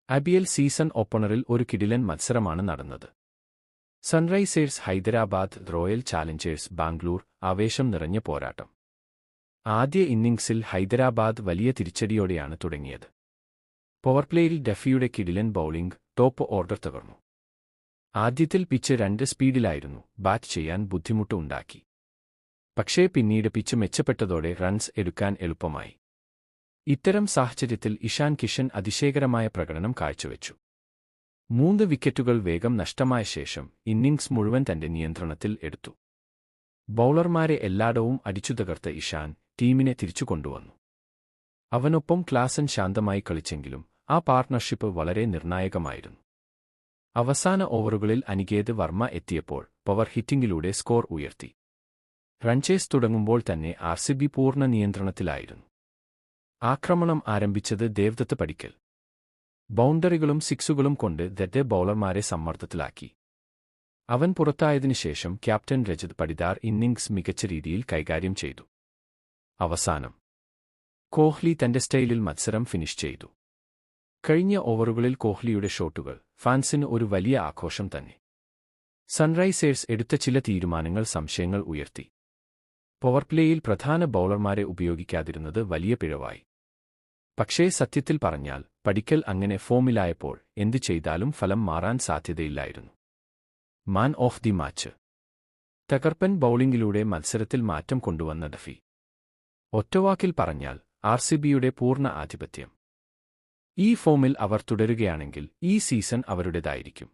IPL season ഓപ്പണറിൽ ഒരു കിടിലൻ മത്സരമാണ് നടന്നത്. Sunrisers Hyderabad royal challengers Bangalore ആവേശം നിറഞ്ഞ പോരാട്ടം. ആദ്യ ഇന്നിംഗ്സിൽ ഹൈദരാബാദ് വലിയ തിരിച്ചടിയോടെയാണ് തുടങ്ങിയത്. പവർപ്ലേയിൽ ഡഫിയുടെ കിടിലൻ ബൌളിംഗ് ടോപ്പ് ഓർഡർ തകർന്നു. ആദ്യത്തിൽ പിച്ച് 2 സ്പീഡിലായിരുന്നു ബാറ്റ് ചെയ്യാൻ ബുദ്ധിമുട്ട് ഉണ്ടാക്കി. പക്ഷേ പിന്നീട് പിച്ച് മെച്ചപ്പെട്ടതോടെ റൺസ് എടുക്കാൻ എളുപ്പമായി. ഇത്തരം സാഹചര്യത്തിൽ ഇഷാൻ കിഷൻ അതിശയകരമായ പ്രകടനം കാഴ്ചവെച്ചു. 3 വിക്കറ്റുകൾ വേഗം നഷ്ടമായ ശേഷം ഇന്നിംഗ്സ് മുഴുവൻ തന്റെ നിയന്ത്രണത്തിൽ എടുത്തു. ബൌളർമാരെ എല്ലായിടവും അടിച്ചു തകർത്ത ഇഷാൻ ടീമിനെ തിരിച്ചുകൊണ്ടുവന്നു. അവനൊപ്പം ക്ലാസൻ ശാന്തമായി കളിച്ചെങ്കിലും ആ പാർട്ണർഷിപ്പ് വളരെ നിർണായകമായിരുന്നു. അവസാന ഓവറുകളിൽ അനികേത് വർമ്മ എത്തിയപ്പോൾ പവർ ഹിറ്റിംഗിലൂടെ സ്കോർ ഉയർത്തി. റൺചേസ് തുടങ്ങുമ്പോൾ തന്നെ RCB പൂർണ്ണ നിയന്ത്രണത്തിലായിരുന്നു. ആക്രമണം ആരംഭിച്ചത് ദേവ്ദത്ത് പടിക്കൽ. ബൗണ്ടറികളും സിക്സുകളും കൊണ്ട് ദത്തെ ബൌളർമാരെ സമ്മർദ്ദത്തിലാക്കി. അവൻ പുറത്തായതിനുശേഷം ക്യാപ്റ്റൻ രജത് പടിദാർ ഇന്നിംഗ്സ് മികച്ച രീതിയിൽ കൈകാര്യം ചെയ്തു. അവസാനം കോഹ്ലി തന്റെ സ്റ്റൈലിൽ മത്സരം ഫിനിഷ് ചെയ്തു. കഴിഞ്ഞ ഓവറുകളിൽ കോഹ്ലിയുടെ ഷോട്ടുകൾ ഫാൻസിന് ഒരു വലിയ ആഘോഷം തന്നെ. സൺറൈസേഴ്സ് എടുത്ത ചില തീരുമാനങ്ങൾ സംശയങ്ങൾ ഉയർത്തി. പവർപ്ലേയിൽ പ്രധാന ബൌളർമാരെ ഉപയോഗിക്കാതിരുന്നത് വലിയ പിഴവായി. പക്ഷേ സത്യത്തിൽ പറഞ്ഞാൽ പടിക്കൽ അങ്ങനെ ഫോമിലായപ്പോൾ എന്തു ചെയ്താലും ഫലം മാറാൻ സാധ്യതയില്ലായിരുന്നു. Man of the match. തകർപ്പൻ ബൌളിംഗിലൂടെ മത്സരത്തിൽ മാറ്റം കൊണ്ടുവന്ന ഡഫി. ഒറ്റവാക്കിൽ പറഞ്ഞാൽ RCBയുടെ പൂർണ്ണ ആധിപത്യം. ഈ ഫോമിൽ അവർ തുടരുകയാണെങ്കിൽ ഈ സീസൺ അവരുടേതായിരിക്കും.